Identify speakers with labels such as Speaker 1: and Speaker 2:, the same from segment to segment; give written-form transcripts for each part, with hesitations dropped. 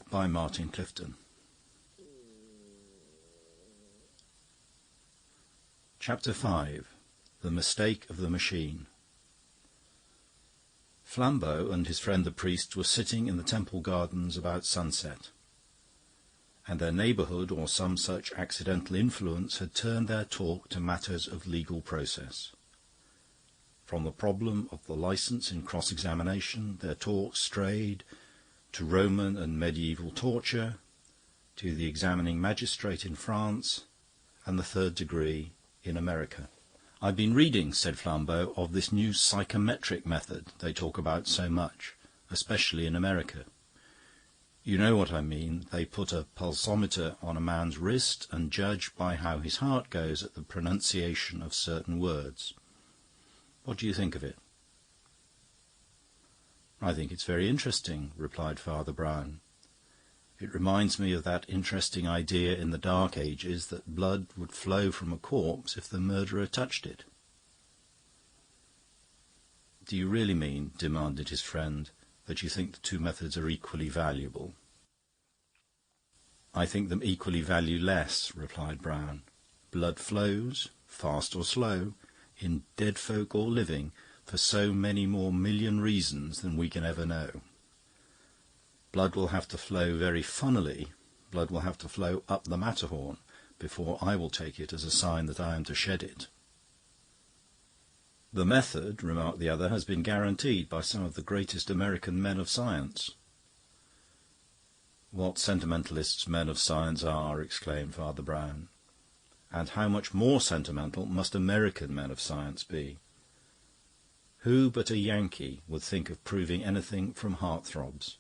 Speaker 1: by Martin Clifton. Chapter 5. The Mistake of the Machine. Flambeau and his friend the priest were sitting in the temple gardens about sunset, and their neighbourhood or some such accidental influence had turned their talk to matters of legal process. From the problem of the licence in cross-examination, their talk strayed to Roman and medieval torture, to the examining magistrate in France, and the third degree in America. "I've been reading," said Flambeau, "of this new psychometric method they talk about so much, especially in America. You know what I mean. They put a pulsometer on a man's wrist and judge by how his heart goes at the pronunciation of certain words. What do you think of it?" "I think it's very interesting," replied Father Brown. "It reminds me of that interesting idea in the Dark Ages that blood would flow from a corpse if the murderer touched it." "Do you really mean," demanded his friend, "that you think the two methods are equally valuable?" "I think them equally valueless," replied Brown. "Blood flows, fast or slow, in dead folk or living, for so many more million reasons than we can ever know. Blood will have to flow very funnily, blood will have to flow up the Matterhorn, before I will take it as a sign that I am to shed it." "The method," remarked the other, "has been guaranteed by some of the greatest American men of science." "What sentimentalists men of science are!" exclaimed Father Brown. "And how much more sentimental must American men of science be? Who but a Yankee would think of proving anything from heart-throbs?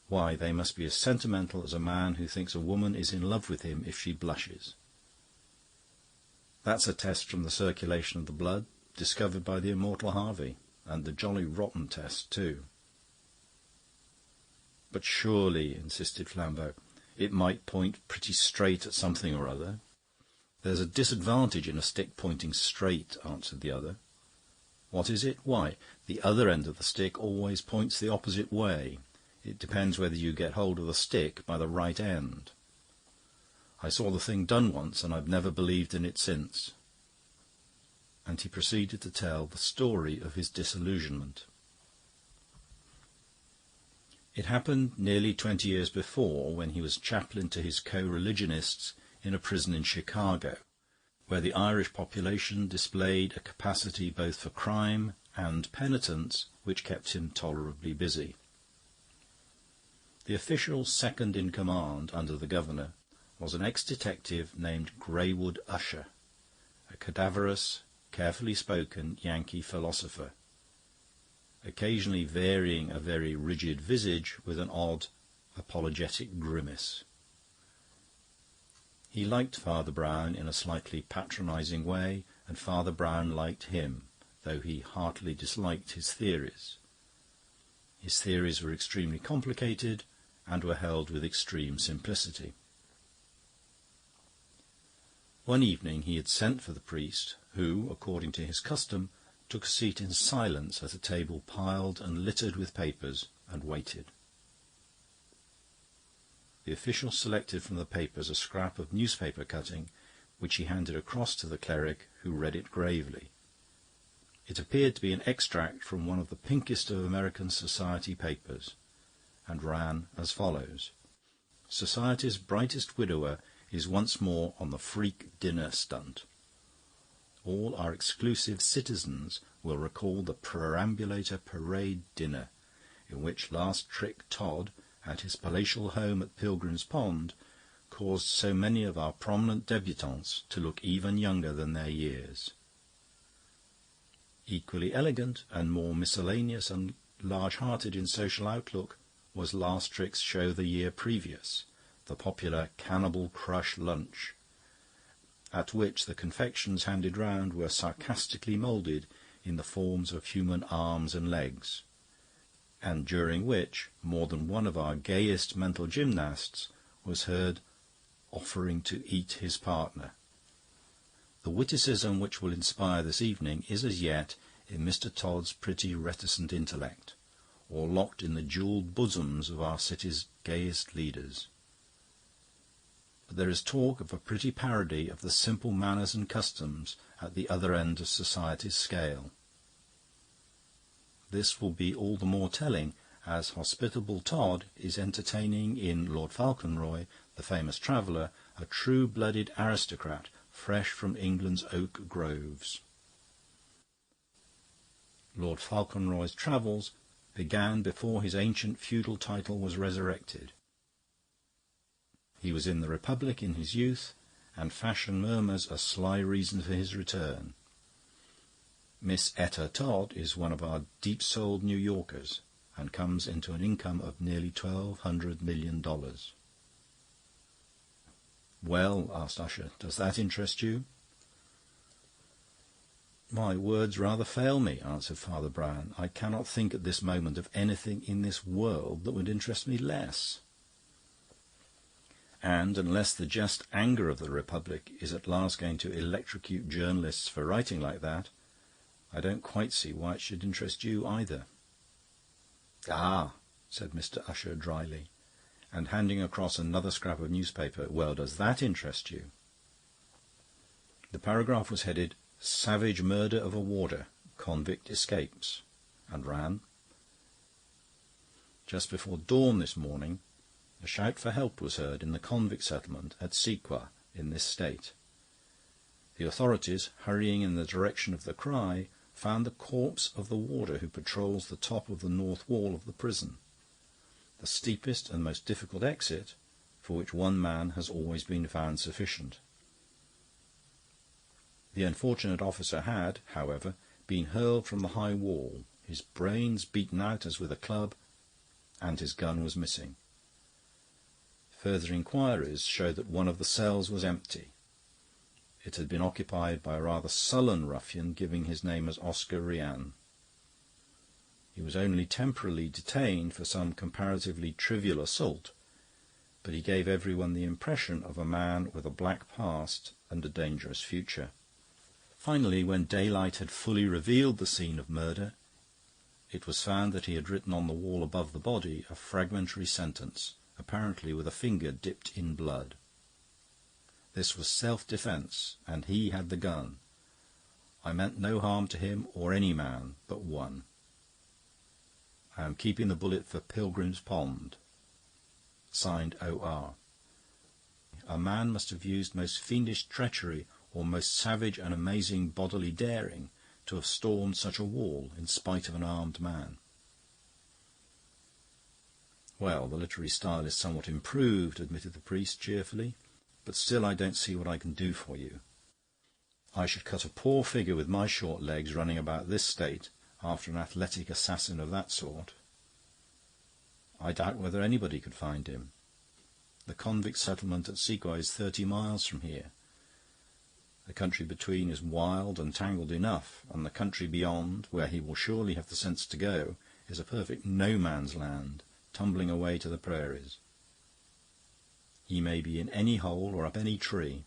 Speaker 1: Why, they must be as sentimental as a man who thinks a woman is in love with him if she blushes. That's a test from the circulation of the blood, discovered by the immortal Harvey, and a jolly rotten test, too." "But surely," insisted Flambeau, "it might point pretty straight at something or other." "There's a disadvantage in a stick pointing straight," answered the other. "What is it? Why, the other end of the stick always points the opposite way. It depends whether you get hold of the stick by the right end. I saw the thing done once, and I've never believed in it since." And he proceeded to tell the story of his disillusionment. It happened nearly 20 years before, when he was chaplain to his co-religionists in a prison in Chicago, where the Irish population displayed a capacity both for crime and penitence which kept him tolerably busy. The official second in command under the governor was an ex-detective named Greywood Usher, a cadaverous, carefully spoken Yankee philosopher, occasionally varying a very rigid visage with an odd, apologetic grimace. He liked Father Brown in a slightly patronizing way, and Father Brown liked him, though he heartily disliked his theories. His theories were extremely complicated and were held with extreme simplicity. One evening he had sent for the priest, who, according to his custom, took a seat in silence at a table piled and littered with papers, and waited. The official selected from the papers a scrap of newspaper cutting, which he handed across to the cleric, who read it gravely. It appeared to be an extract from one of the pinkest of American society papers, and ran as follows: "Society's brightest widower is once more on the freak dinner stunt. All our exclusive citizens will recall the perambulator parade dinner, in which last trick Todd, at his palatial home at Pilgrim's Pond, caused so many of our prominent debutantes to look even younger than their years. Equally elegant and more miscellaneous and large-hearted in social outlook was last trick's show the year previous, the popular Cannibal Crush lunch, at which the confections handed round were sarcastically moulded in the forms of human arms and legs, and during which more than one of our gayest mental gymnasts was heard offering to eat his partner. The witticism which will inspire this evening is as yet in Mr. Todd's pretty reticent intellect, or locked in the jewelled bosoms of our city's gayest leaders. But there is talk of a pretty parody of the simple manners and customs at the other end of society's scale. This will be all the more telling as hospitable Todd is entertaining in Lord Falconroy, the famous traveller, a true-blooded aristocrat fresh from England's oak groves. Lord Falconroy's travels began before his ancient feudal title was resurrected. He was in the Republic in his youth, and fashion murmurs a sly reason for his return. Miss Etta Todd is one of our deep-souled New Yorkers, and comes into an income of nearly $1,200 million. "Well," asked Usher, "does that interest you?" "My words rather fail me," answered Father Brown. "I cannot think at this moment of anything in this world that would interest me less. And unless the just anger of the Republic is at last going to electrocute journalists for writing like that, I don't quite see why it should interest you either." "Ah," said Mr. Usher dryly, and handing across another scrap of newspaper, "well, does that interest you?" The paragraph was headed, "Savage Murder of a Warder. Convict Escapes," and ran: "Just before dawn this morning, a shout for help was heard in the convict settlement at Sequa in this state. The authorities, hurrying in the direction of the cry, found the corpse of the warder who patrols the top of the north wall of the prison, the steepest and most difficult exit, for which one man has always been found sufficient. The unfortunate officer had, however, been hurled from the high wall, his brains beaten out as with a club, and his gun was missing. Further inquiries showed that one of the cells was empty. It had been occupied by a rather sullen ruffian giving his name as Oscar Rian. He was only temporarily detained for some comparatively trivial assault, but he gave everyone the impression of a man with a black past and a dangerous future. Finally, when daylight had fully revealed the scene of murder, it was found that he had written on the wall above the body a fragmentary sentence, apparently with a finger dipped in blood. This was self-defence, and he had the gun. I meant no harm to him or any man but one. I am keeping the bullet for Pilgrim's Pond. Signed, O.R. A man must have used most fiendish treachery or most savage and amazing bodily daring to have stormed such a wall in spite of an armed man." "Well, the literary style is somewhat improved," admitted the priest cheerfully, "but still I don't see what I can do for you. I should cut a poor figure with my short legs running about this state after an athletic assassin of that sort. I doubt whether anybody could find him. The convict settlement at Sequa is 30 miles from here. The country between is wild and tangled enough, and the country beyond, where he will surely have the sense to go, is a perfect no-man's land, tumbling away to the prairies. He may be in any hole or up any tree."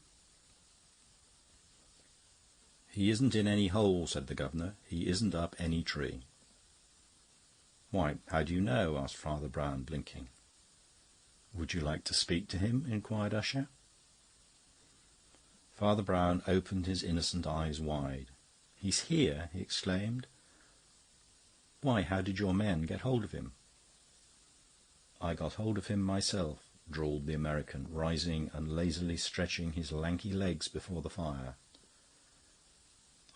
Speaker 1: "He isn't in any hole," said the governor. "He isn't up any tree." "Why, how do you know?" asked Father Brown, blinking. "Would you like to speak to him?" inquired Usher. Father Brown opened his innocent eyes wide. "He's here!" he exclaimed. "Why, how did your men get hold of him?" "I got hold of him myself," drawled the American, rising and lazily stretching his lanky legs before the fire.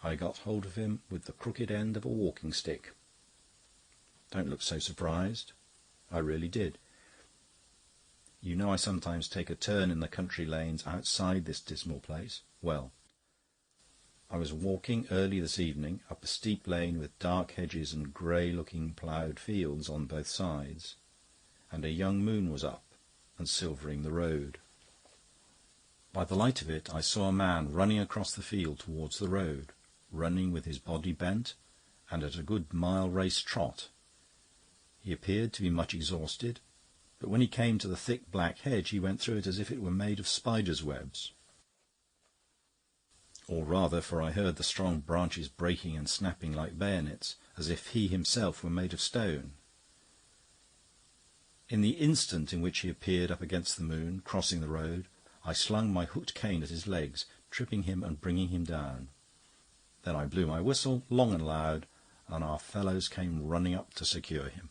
Speaker 1: "I got hold of him with the crooked end of a walking stick. Don't look so surprised. I really did. You know I sometimes take a turn in the country lanes outside this dismal place. Well, I was walking early this evening up a steep lane with dark hedges and grey-looking ploughed fields on both sides, and a young moon was up and silvering the road. By the light of it I saw a man running across the field towards the road, running with his body bent and at a good mile-race trot. He appeared to be much exhausted, but when he came to the thick black hedge he went through it as if it were made of spiders' webs. Or rather, for I heard the strong branches breaking and snapping like bayonets, as if he himself were made of stone. In the instant in which he appeared up against the moon, crossing the road, I slung my hooked cane at his legs, tripping him and bringing him down. Then I blew my whistle, long and loud, and our fellows came running up to secure him.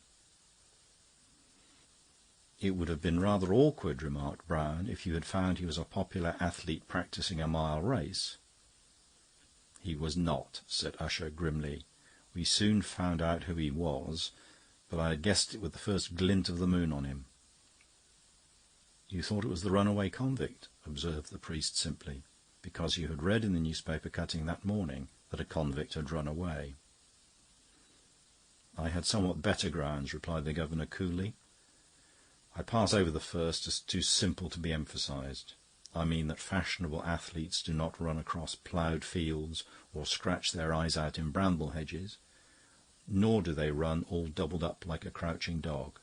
Speaker 1: "It would have been rather awkward," remarked Brown, "if you had found he was a popular athlete practising a mile race." "He was not," said Usher grimly. "We soon found out who he was, but I had guessed it with the first glint of the moon on him." "You thought it was the runaway convict," observed the priest simply, "because you had read in the newspaper cutting that morning that a convict had run away." "I had somewhat better grounds," replied the governor coolly. "I pass over the first as too simple to be emphasized. I mean that fashionable athletes do not run across ploughed fields or scratch their eyes out in bramble hedges, nor do they run all doubled up like a crouching dog.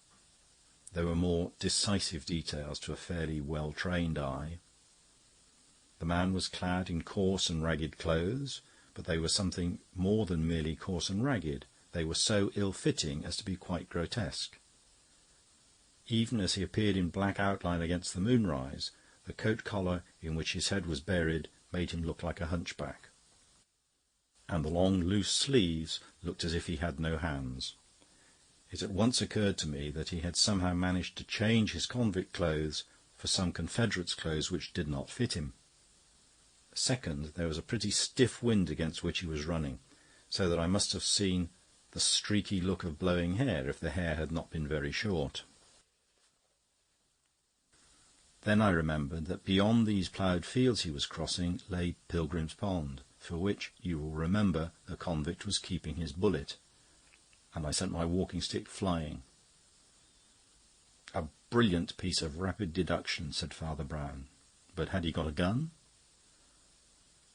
Speaker 1: There were more decisive details to a fairly well-trained eye. The man was clad in coarse and ragged clothes, but they were something more than merely coarse and ragged. They were so ill-fitting as to be quite grotesque. Even as he appeared in black outline against the moonrise, the coat-collar in which his head was buried made him look like a hunchback, and the long loose sleeves looked as if he had no hands. It at once occurred to me that he had somehow managed to change his convict clothes for some Confederate's clothes which did not fit him. Second, there was a pretty stiff wind against which he was running, so that I must have seen the streaky look of blowing hair if the hair had not been very short. Then I remembered that beyond these ploughed fields he was crossing lay Pilgrim's Pond, for which, you will remember, the convict was keeping his bullet, and I sent my walking-stick flying. "A brilliant piece of rapid deduction," said Father Brown. "But had he got a gun?"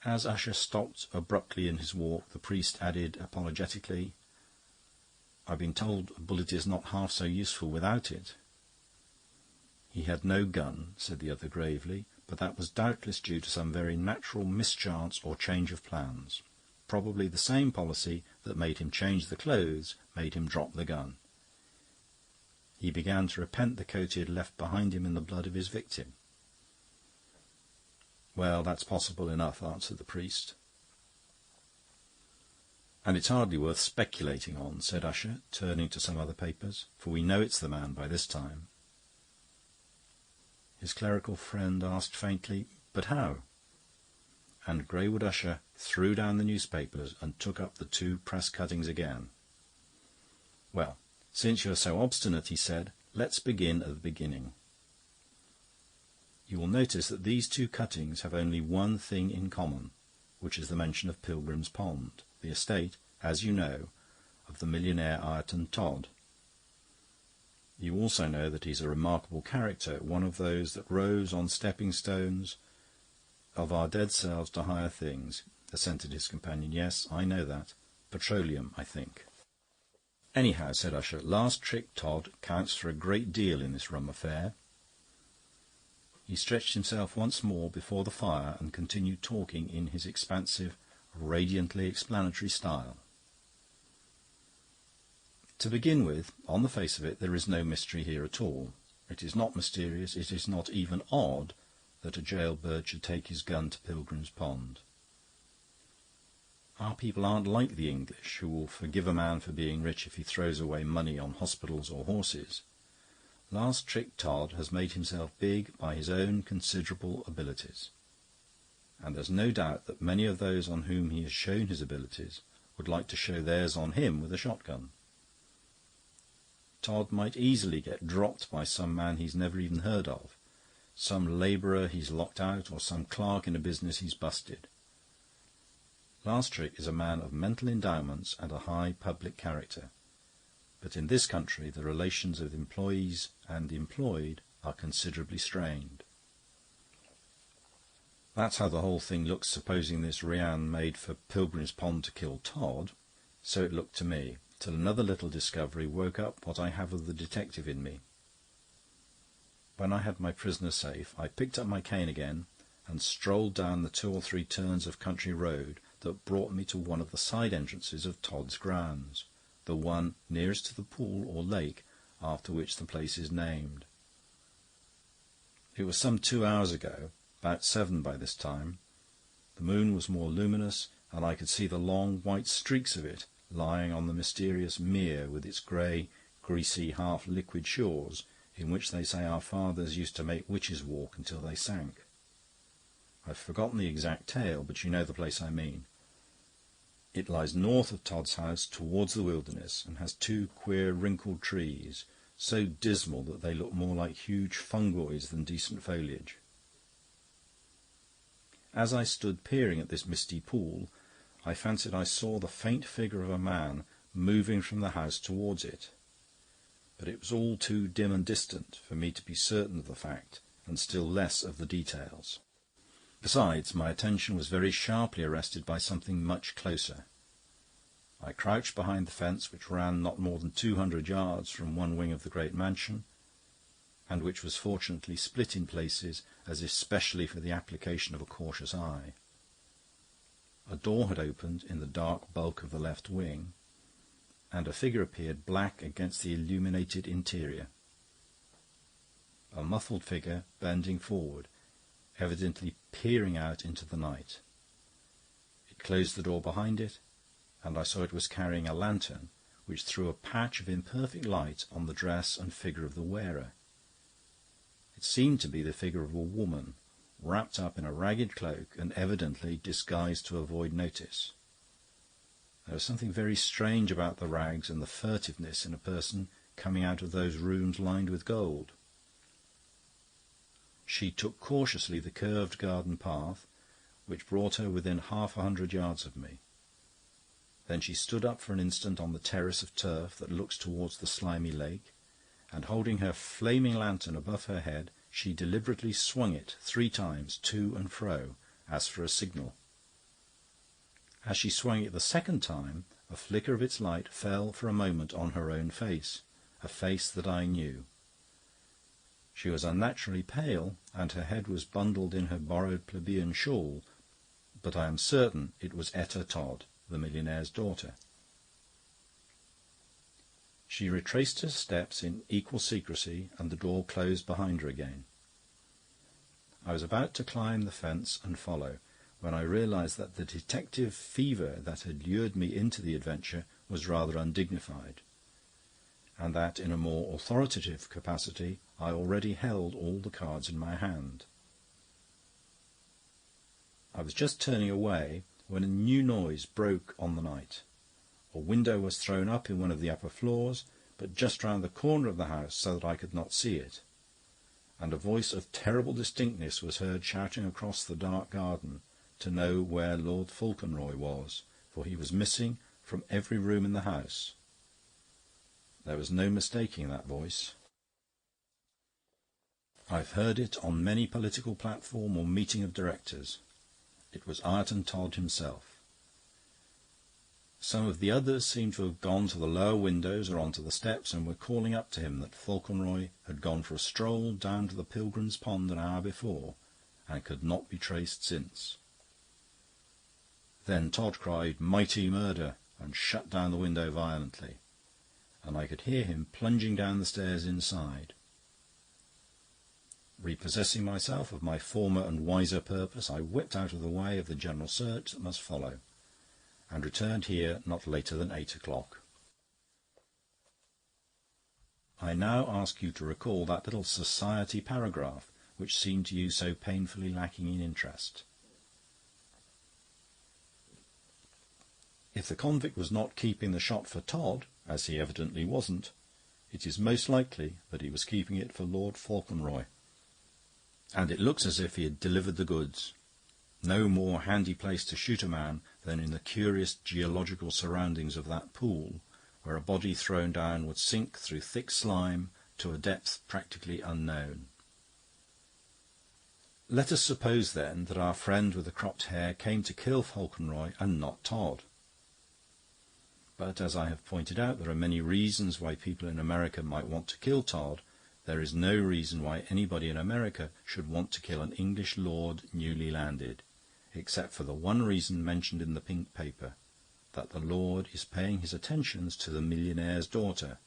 Speaker 1: As Usher stopped abruptly in his walk, the priest added apologetically, "I've been told a bullet is not half so useful without it." "He had no gun," said the other gravely, "but that was doubtless due to some very natural mischance or change of plans. Probably the same policy that made him change the clothes made him drop the gun. He began to repent the coat he had left behind him in the blood of his victim." "Well, that's possible enough," answered the priest. "And it's hardly worth speculating on," said Usher, turning to some other papers, "for we know it's the man by this time." His clerical friend asked faintly, "But how?" And Greywood Usher threw down the newspapers and took up the two press cuttings again. "Well, since you're so obstinate," he said, "let's begin at the beginning. You will notice that these two cuttings have only one thing in common, which is the mention of Pilgrim's Pond, the estate, as you know, of the millionaire Ireton Todd. You also know that he's a remarkable character, one of those that rose on stepping-stones of our dead selves to higher things," assented his companion. "Yes, I know that. Petroleum, I think." "Anyhow," said Usher, "Last Trick Todd counts for a great deal in this rum affair." He stretched himself once more before the fire and continued talking in his expansive, radiantly explanatory style. "To begin with, on the face of it, there is no mystery here at all. It is not mysterious, it is not even odd, that a jail-bird should take his gun to Pilgrim's Pond. Our people aren't like the English, who will forgive a man for being rich if he throws away money on hospitals or horses. Last Trick Todd has made himself big by his own considerable abilities, and there's no doubt that many of those on whom he has shown his abilities would like to show theirs on him with a shotgun. Todd might easily get dropped by some man he's never even heard of, some labourer he's locked out, or some clerk in a business he's busted. Last Trick is a man of mental endowments and a high public character, but in this country the relations of employees and employed are considerably strained. That's how the whole thing looks, supposing this Rian made for Pilgrim's Pond to kill Todd. So it looked to me, till another little discovery woke up what I have of the detective in me. When I had my prisoner safe, I picked up my cane again and strolled down the 2 or 3 turns of country road that brought me to one of the side entrances of Todd's grounds, the one nearest to the pool or lake after which the place is named. It was some 2 hours ago, about 7 by this time. The moon was more luminous, and I could see the long white streaks of it lying on the mysterious mere with its grey, greasy, half-liquid shores, in which they say our fathers used to make witches walk until they sank. I've forgotten the exact tale, but you know the place I mean. It lies north of Todd's house towards the wilderness, and has 2 queer wrinkled trees, so dismal that they look more like huge fungoids than decent foliage. As I stood peering at this misty pool, I fancied I saw the faint figure of a man moving from the house towards it. But it was all too dim and distant for me to be certain of the fact, and still less of the details. Besides, my attention was very sharply arrested by something much closer. I crouched behind the fence, which ran not more than 200 yards from one wing of the great mansion, and which was fortunately split in places as if specially for the application of a cautious eye. A door had opened in the dark bulk of the left wing, and a figure appeared black against the illuminated interior. A muffled figure bending forward, evidently peering out into the night. It closed the door behind it, and I saw it was carrying a lantern, which threw a patch of imperfect light on the dress and figure of the wearer. It seemed to be the figure of a woman, wrapped up in a ragged cloak and evidently disguised to avoid notice. There was something very strange about the rags and the furtiveness in a person coming out of those rooms lined with gold. She took cautiously the curved garden path, which brought her within 100 yards of me. Then she stood up for an instant on the terrace of turf that looks towards the slimy lake, and holding her flaming lantern above her head, she deliberately swung it 3 times to and fro, as for a signal. As she swung it the second time, a flicker of its light fell for a moment on her own face, a face that I knew. She was unnaturally pale, and her head was bundled in her borrowed plebeian shawl, but I am certain it was Etta Todd, the millionaire's daughter. She retraced her steps in equal secrecy, and the door closed behind her again. I was about to climb the fence and follow, when I realized that the detective fever that had lured me into the adventure was rather undignified, and that in a more authoritative capacity I already held all the cards in my hand. I was just turning away when a new noise broke on the night. A window was thrown up in one of the upper floors, but just round the corner of the house so that I could not see it, and a voice of terrible distinctness was heard shouting across the dark garden to know where Lord Fauconroy was, for he was missing from every room in the house. There was no mistaking that voice. I've heard it on many political platform or meeting of directors. It was Ayrton Todd himself. Some of the others seemed to have gone to the lower windows or onto the steps, and were calling up to him that Fauconroy had gone for a stroll down to the Pilgrim's Pond an hour before, and could not be traced since. Then Todd cried, "Mighty murder!" and shut down the window violently, and I could hear him plunging down the stairs inside. Repossessing myself of my former and wiser purpose, I whipped out of the way of the general search that must follow, and returned here not later than 8 o'clock. I now ask you to recall that little society paragraph which seemed to you so painfully lacking in interest. If the convict was not keeping the shot for Todd, as he evidently wasn't, it is most likely that he was keeping it for Lord Fauconroy. And it looks as if he had delivered the goods. No more handy place to shoot a man than in the curious geological surroundings of that pool, where a body thrown down would sink through thick slime to a depth practically unknown. Let us suppose, then, that our friend with the cropped hair came to kill Fauconroy and not Todd. But, as I have pointed out, there are many reasons why people in America might want to kill Todd. There is no reason why anybody in America should want to kill an English lord newly landed, except for the one reason mentioned in the pink paper, that the lord is paying his attentions to the millionaire's daughter,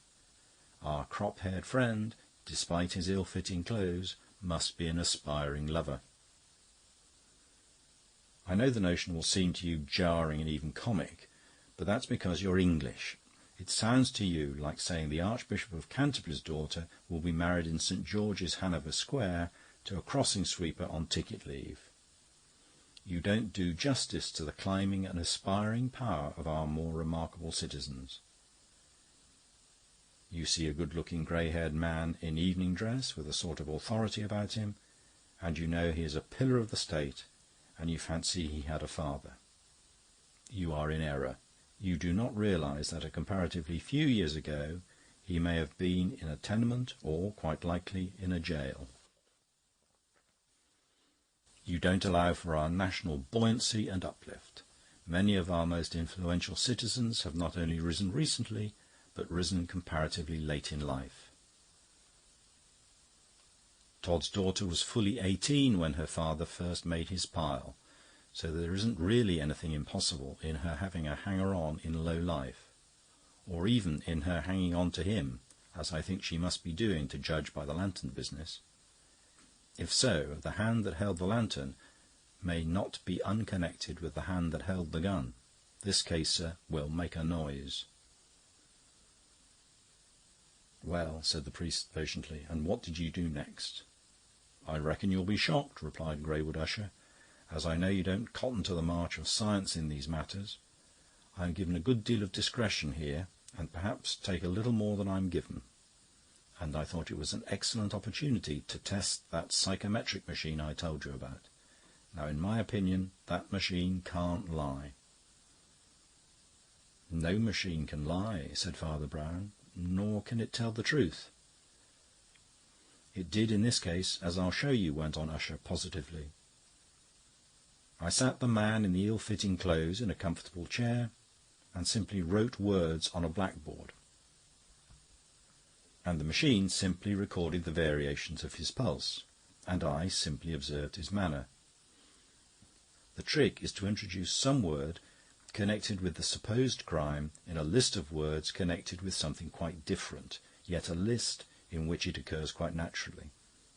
Speaker 1: Our crop-haired friend, despite his ill-fitting clothes, must be an aspiring lover. I know the notion will seem to you jarring and even comic, but that's because you're English. It sounds to you like saying the Archbishop of Canterbury's daughter will be married in St. George's, Hanover Square, to a crossing sweeper on ticket leave. You don't do justice to the climbing and aspiring power of our more remarkable citizens. You see a good-looking grey-haired man in evening dress with a sort of authority about him, and you know he is a pillar of the state, and you fancy he had a father. You are in error. You do not realize that a comparatively few years ago he may have been in a tenement or, quite likely, in a jail. You don't allow for our national buoyancy and uplift. Many of our most influential citizens have not only risen recently, but risen comparatively late in life. Todd's daughter was fully 18 when her father first made his pile, so there isn't really anything impossible in her having a hanger-on in low life, or even in her hanging on to him, as I think she must be doing to judge by the lantern business. If so, the hand that held the lantern may not be unconnected with the hand that held the gun. This case, sir, will make a noise. "Well," said the priest patiently, "and what did you do next?" "I reckon you'll be shocked," replied Greywood Usher, "as I know you don't cotton to the march of science in these matters. I am given a good deal of discretion here, and perhaps take a little more than I'm given. And I thought it was an excellent opportunity to test that psychometric machine I told you about. Now, in my opinion, that machine can't lie." "No machine can lie," said Father Brown, "nor can it tell the truth." "It did in this case, as I'll show you," went on Usher positively. "I sat the man in the ill-fitting clothes in a comfortable chair and simply wrote words on a blackboard. And the machine simply recorded the variations of his pulse, and I simply observed his manner. The trick is to introduce some word connected with the supposed crime in a list of words connected with something quite different, yet a list in which it occurs quite naturally.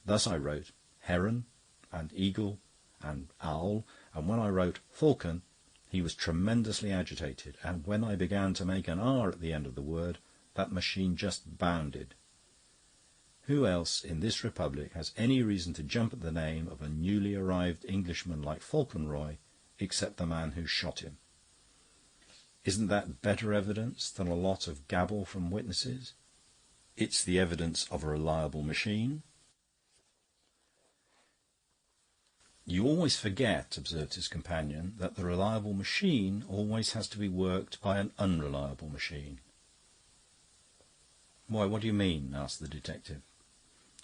Speaker 1: Thus I wrote heron and eagle and owl, and when I wrote falcon, he was tremendously agitated, and when I began to make an R at the end of the word, that machine just bounded. Who else in this republic has any reason to jump at the name of a newly arrived Englishman like Falconroy, except the man who shot him? Isn't that better evidence than a lot of gabble from witnesses? It's the evidence of a reliable machine." "You always forget," observed his companion, "that the reliable machine always has to be worked by an unreliable machine." "Why, what do you mean?" asked the detective.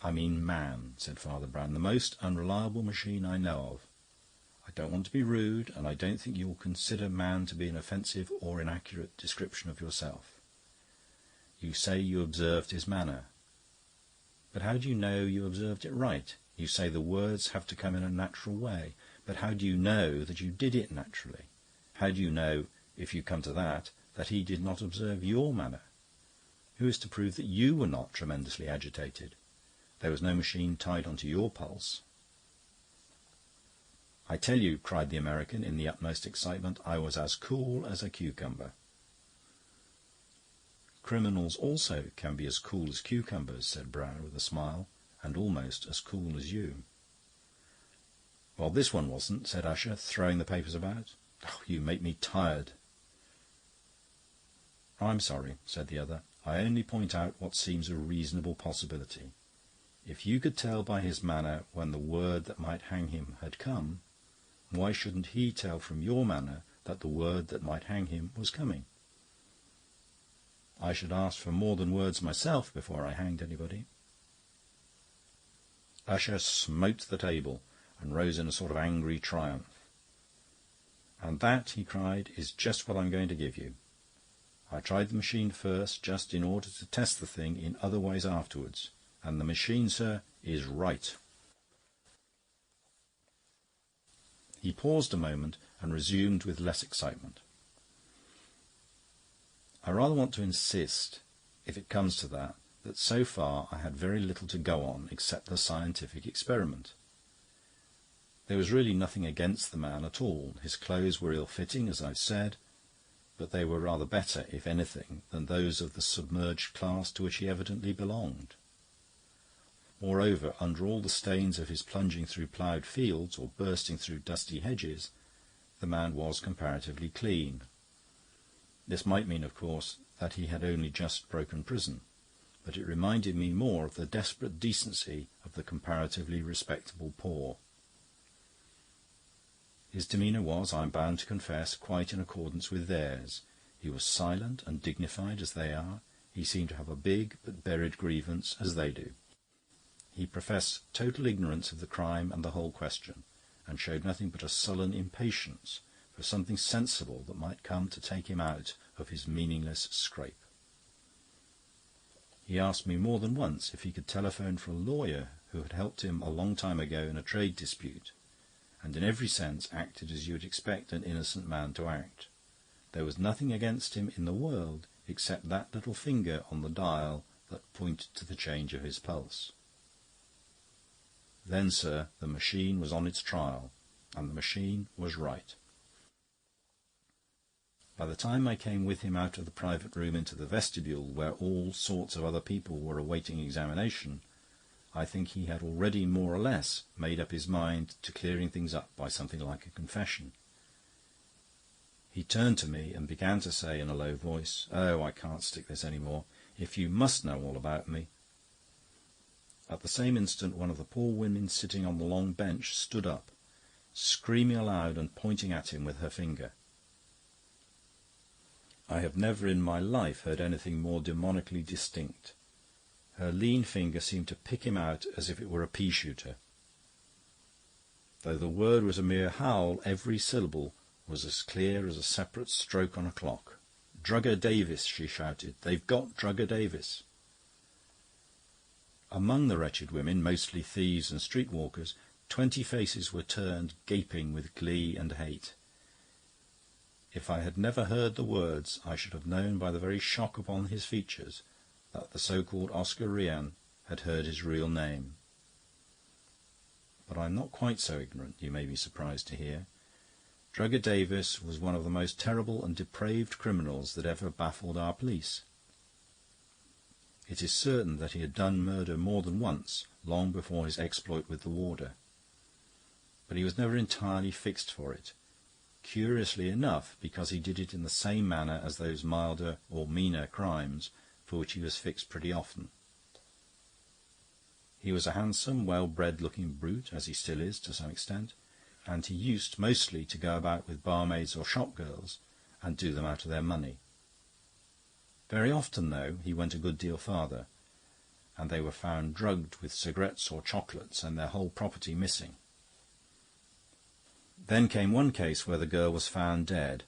Speaker 1: "I mean man," said Father Brown, "the most unreliable machine I know of. I don't want to be rude, and I don't think you will consider man to be an offensive or inaccurate description of yourself. You say you observed his manner. But how do you know you observed it right? You say the words have to come in a natural way. But how do you know that you did it naturally? How do you know, if you come to that he did not observe your manner? Who is to prove that you were not tremendously agitated? There was no machine tied onto your pulse." "I tell you," cried the American in the utmost excitement, "I was as cool as a cucumber." "Criminals also can be as cool as cucumbers," said Brown with a smile, "and almost as cool as you." "Well, this one wasn't," said Usher, throwing the papers about. "Oh, you make me tired." "I'm sorry," said the other. "I only point out what seems a reasonable possibility. If you could tell by his manner when the word that might hang him had come, why shouldn't he tell from your manner that the word that might hang him was coming? I should ask for more than words myself before I hanged anybody." Usher smote the table and rose in a sort of angry triumph. "And that," he cried, "is just what I'm going to give you. I tried the machine first, just in order to test the thing in other ways afterwards, and the machine, sir, is right." He paused a moment and resumed with less excitement. "I rather want to insist, if it comes to that that so far I had very little to go on except the scientific experiment. There was really nothing against the man at all. His clothes were ill-fitting, as I've said, but they were rather better, if anything, than those of the submerged class to which he evidently belonged. Moreover, under all the stains of his plunging through ploughed fields or bursting through dusty hedges, the man was comparatively clean. This might mean, of course, that he had only just broken prison, but it reminded me more of the desperate decency of the comparatively respectable poor. His demeanour was, I am bound to confess, quite in accordance with theirs. He was silent and dignified as they are. He seemed to have a big but buried grievance, as they do. He professed total ignorance of the crime and the whole question, and showed nothing but a sullen impatience for something sensible that might come to take him out of his meaningless scrape. He asked me more than once if he could telephone for a lawyer who had helped him a long time ago in a trade dispute, and in every sense acted as you would expect an innocent man to act. There was nothing against him in the world except that little finger on the dial that pointed to the change of his pulse. Then, sir, the machine was on its trial, and the machine was right. By the time I came with him out of the private room into the vestibule, where all sorts of other people were awaiting examination, I think he had already more or less made up his mind to clearing things up by something like a confession. He turned to me and began to say in a low voice, "Oh, I can't stick this any more. If you must know all about me..." At the same instant one of the poor women sitting on the long bench stood up, screaming aloud and pointing at him with her finger. I have never in my life heard anything more demonically distinct. Her lean finger seemed to pick him out as if it were a pea-shooter. Though the word was a mere howl, every syllable was as clear as a separate stroke on a clock. "Drugger Davis," she shouted. "They've got Drugger Davis." Among the wretched women, mostly thieves and street-walkers, 20 faces were turned, gaping with glee and hate. If I had never heard the words, I should have known by the very shock upon his features that the so-called Oscar Rian had heard his real name. But I am not quite so ignorant, you may be surprised to hear. Drugger Davis was one of the most terrible and depraved criminals that ever baffled our police. It is certain that he had done murder more than once, long before his exploit with the warder. But he was never entirely fixed for it, curiously enough, because he did it in the same manner as those milder or meaner crimes for which he was fixed pretty often. He was a handsome, well-bred-looking brute, as he still is to some extent, and he used mostly to go about with barmaids or shop-girls and do them out of their money. Very often, though, he went a good deal farther, and they were found drugged with cigarettes or chocolates and their whole property missing. Then came one case where the girl was found dead,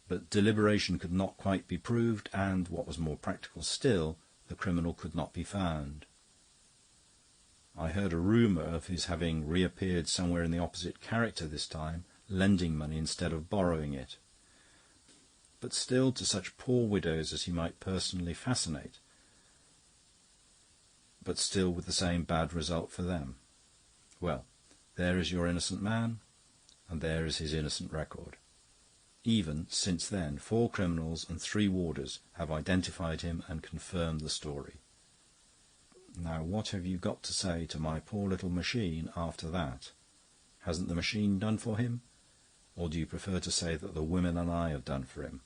Speaker 1: but deliberation could not quite be proved, and, what was more practical still, the criminal could not be found. I heard a rumour of his having reappeared somewhere in the opposite character this time, lending money instead of borrowing it. But still, to such poor widows as he might personally fascinate, but still with the same bad result for them. Well, there is your innocent man, and there is his innocent record. Even since then, 4 criminals and 3 warders have identified him and confirmed the story. Now, what have you got to say to my poor little machine after that? Hasn't the machine done for him? Or do you prefer to say that the women and I have done for him?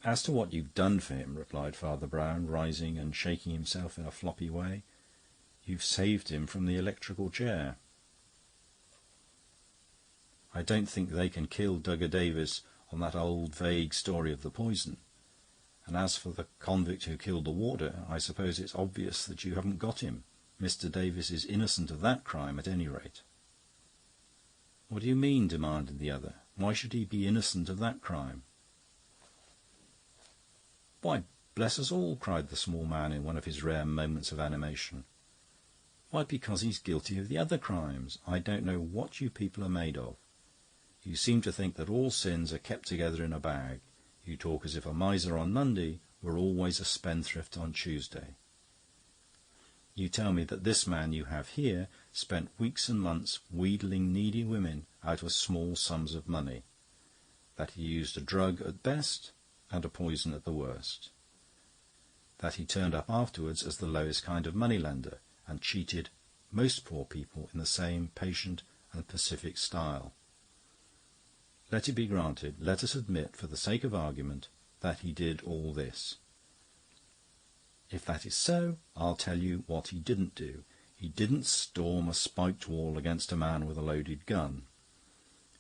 Speaker 1: As to what you've done for him, replied Father Brown, rising and shaking himself in a floppy way, you've saved him from the electrical chair. I don't think they can kill Drugger Davis on that old vague story of the poison. And as for the convict who killed the warder, I suppose it's obvious that you haven't got him. Mr. Davis is innocent of that crime, at any rate. What do you mean? Demanded the other. Why should he be innocent of that crime? Why, bless us all, cried the small man in one of his rare moments of animation. Why, because he's guilty of the other crimes. I don't know what you people are made of. You seem to think that all sins are kept together in a bag. You talk as if a miser on Monday were always a spendthrift on Tuesday. You tell me that this man you have here spent weeks and months wheedling needy women out of small sums of money, that he used a drug at best and a poison at the worst, that he turned up afterwards as the lowest kind of moneylender and cheated most poor people in the same patient and pacific style. Let it be granted, let us admit, for the sake of argument, that he did all this. If that is so, I'll tell you what he didn't do. He didn't storm a spiked wall against a man with a loaded gun.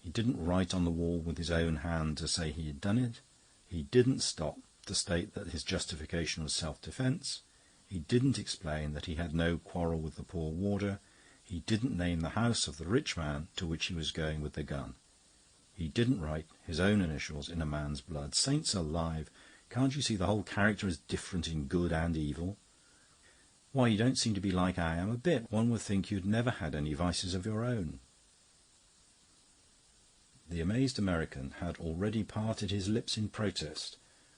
Speaker 1: He didn't write on the wall with his own hand to say he had done it. He didn't stop to state that his justification was self-defence. He didn't explain that he had no quarrel with the poor warder. He didn't name the house of the rich man to which he was going with the gun. He didn't write his own initials in a man's blood. Saints alive! Can't you see the whole character is different in good and evil? Why, you don't seem to be like I am a bit. One would think you'd never had any vices of your own." The amazed American had already parted his lips in protest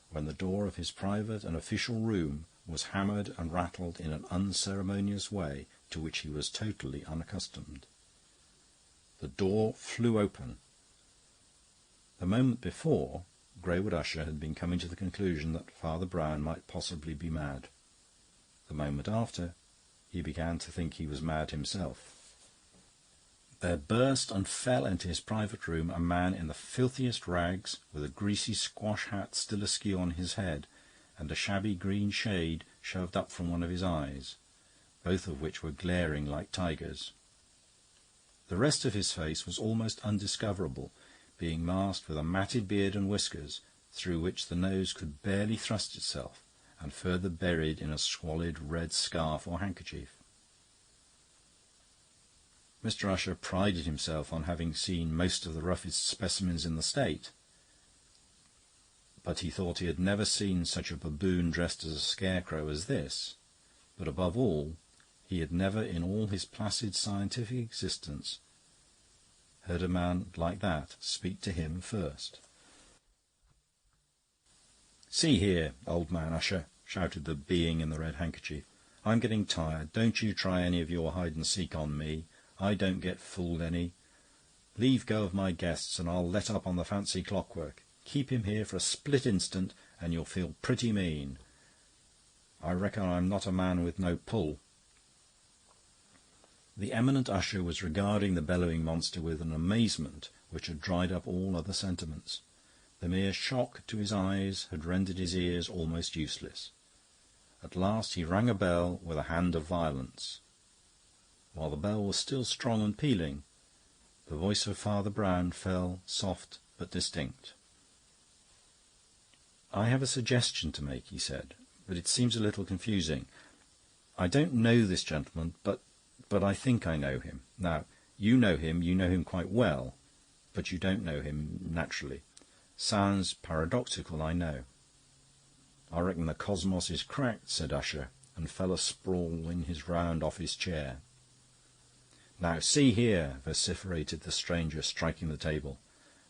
Speaker 1: when the door of his private and official room was hammered and rattled in an unceremonious way to which he was totally unaccustomed. The door flew open. The moment before, Greywood Usher had been coming to the conclusion that Father Brown might possibly be mad. The moment after, he began to think he was mad himself. There burst and fell into his private room a man in the filthiest rags, with a greasy squash hat still askew on his head, and a shabby green shade shoved up from one of his eyes, both of which were glaring like tigers. The rest of his face was almost undiscoverable, being masked with a matted beard and whiskers, through which the nose could barely thrust itself, and further buried in a squalid red scarf or handkerchief. Mr. Usher prided himself on having seen most of the roughest specimens in the state, but he thought he had never seen such a baboon dressed as a scarecrow as this. But above all, he had never in all his placid scientific existence heard a man like that speak to him first. "See here, old man Usher," shouted the being in the red handkerchief, "I'm getting tired. Don't you try any of your hide-and-seek on me. I don't get fooled any. Leave go of my guests, and I'll let up on the fancy clockwork. Keep him here for a split instant, and you'll feel pretty mean. I reckon I'm not a man with no pull." The eminent Usher was regarding the bellowing monster with an amazement which had dried up all other sentiments. The mere shock to his eyes had rendered his ears almost useless. At last he rang a bell with a hand of violence. While the bell was still strong and pealing, the voice of Father Brown fell soft but distinct. "I have a suggestion to make," he said, "but it seems a little confusing. I don't know this gentleman, but I think I know him. Now, you know him quite well, but you don't know him naturally. Sounds paradoxical, I know." "I reckon the cosmos is cracked," said Usher, and fell asprawl in his round office chair. "Now, see here," vociferated the stranger, striking the table,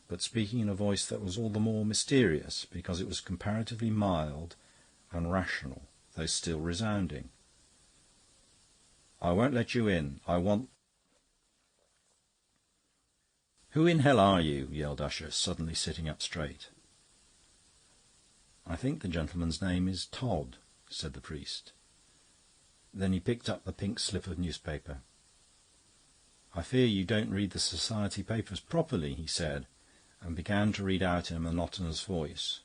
Speaker 1: but speaking in a voice that was all the more mysterious because it was comparatively mild and rational, though still resounding. "I won't let you in. I want—" "Who in hell are you?" yelled Usher, suddenly sitting up straight. "I think the gentleman's name is Todd," said the priest. Then he picked up the pink slip of newspaper. "I fear you don't read the society papers properly," he said, and began to read out in a monotonous voice.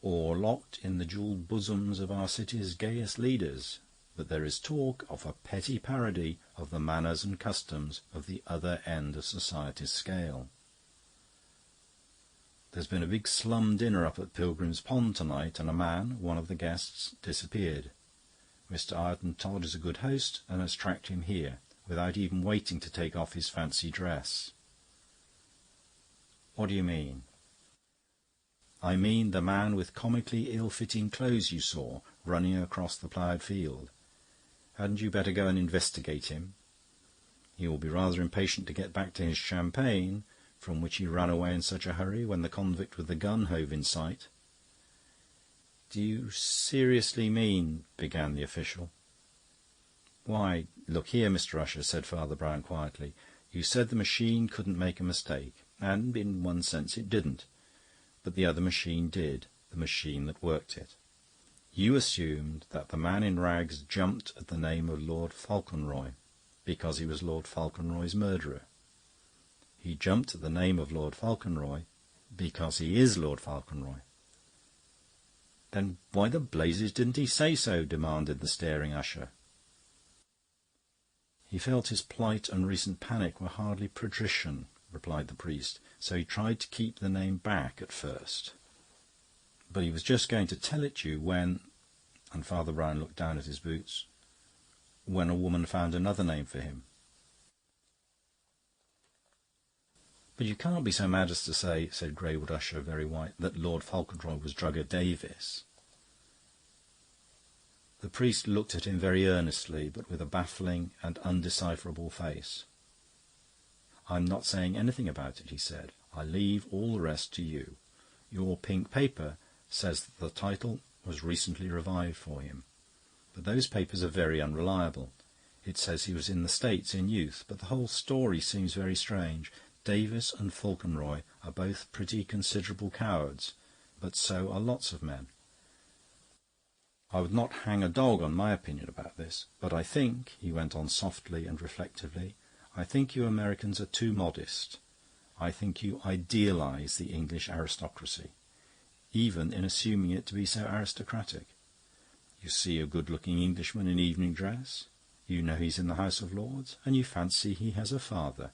Speaker 1: "Or locked in the jewelled bosoms of our city's gayest leaders, but there is talk of a petty parody of the manners and customs of the other end of society's scale. There's been a big slum dinner up at Pilgrim's Pond tonight, and a man, one of the guests, disappeared. Mr. Ireton Todd is a good host and has tracked him here, without even waiting to take off his fancy dress." "What do you mean?" "I mean the man with comically ill-fitting clothes you saw running across the ploughed field. Hadn't you better go and investigate him? He will be rather impatient to get back to his champagne, from which he ran away in such a hurry when the convict with the gun hove in sight." "Do you seriously mean—" began the official. "Why, look here, Mr. Usher," said Father Brown quietly. "You said the machine couldn't make a mistake, and in one sense it didn't. But the other machine did, the machine that worked it. You assumed that the man in rags jumped at the name of Lord Falconroy because he was Lord Falconroy's murderer. He jumped at the name of Lord Falconroy because he is Lord Falconroy." "Then why the blazes didn't he say so?" demanded the staring usher. "He felt his plight and recent panic were hardly patrician," replied the priest, "so he tried to keep the name back at first. But he was just going to tell it you when—" and Father Brown looked down at his boots, "when a woman found another name for him." "But you can't be so mad as to say," said Greywood Usher, very white, "that Lord Falconroy was Drugger Davis." The priest looked at him very earnestly, but with a baffling and undecipherable face. "I'm not saying anything about it," he said. "I leave all the rest to you. Your pink paper says that the title was recently revived for him. But those papers are very unreliable. It says he was in the States in youth, but the whole story seems very strange. Davis and Falconroy are both pretty considerable cowards, but so are lots of men. I would not hang a dog on my opinion about this, but I think," he went on softly and reflectively, "I think you Americans are too modest. I think you idealize the English aristocracy, even in assuming it to be so aristocratic. You see a good-looking Englishman in evening dress, you know he's in the House of Lords, and you fancy he has a father.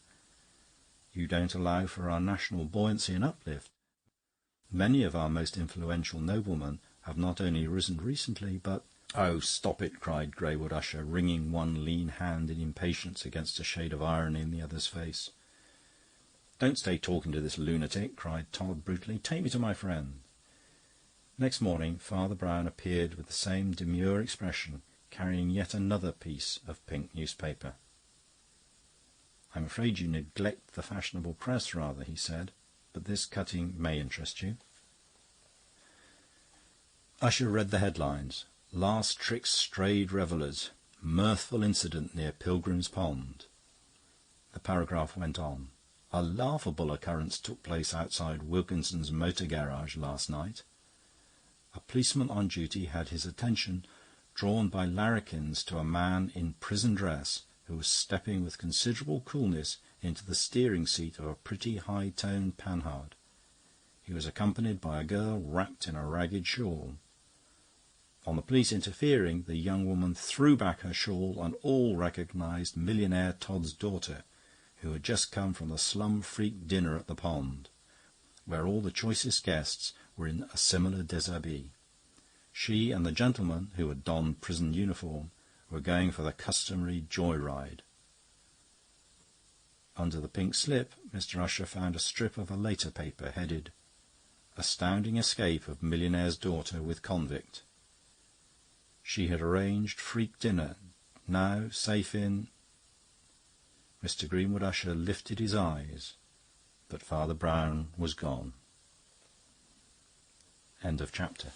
Speaker 1: You don't allow for our national buoyancy and uplift. Many of our most influential noblemen have not only risen recently, but—" "Oh, stop it!" cried Greywood Usher, wringing one lean hand in impatience against a shade of irony in the other's face. "Don't stay talking to this lunatic," cried Todd brutally. "Take me to my friend." Next morning Father Brown appeared with the same demure expression, carrying yet another piece of pink newspaper. "I'm afraid you neglect the fashionable press rather," he said, "but this cutting may interest you." Usher read the headlines. "Last tricks strayed revellers. Mirthful incident near Pilgrim's Pond." The paragraph went on. "A laughable occurrence took place outside Wilkinson's motor garage last night. A policeman on duty had his attention drawn by larrikins to a man in prison dress who was stepping with considerable coolness into the steering seat of a pretty high-toned Panhard. He was accompanied by a girl wrapped in a ragged shawl. On the police interfering, the young woman threw back her shawl, and all recognised millionaire Todd's daughter, who had just come from the slum freak dinner at the Pond, where all the choicest guests were in a similar déshabille. She and the gentleman, who had donned prison uniform, were going for the customary joy-ride." Under the pink slip, Mr. Usher found a strip of a later paper headed "Astounding Escape of Millionaire's Daughter with Convict. She had arranged freak dinner, now safe in—" Mr. Greenwood Usher lifted his eyes, but Father Brown was gone. End of chapter.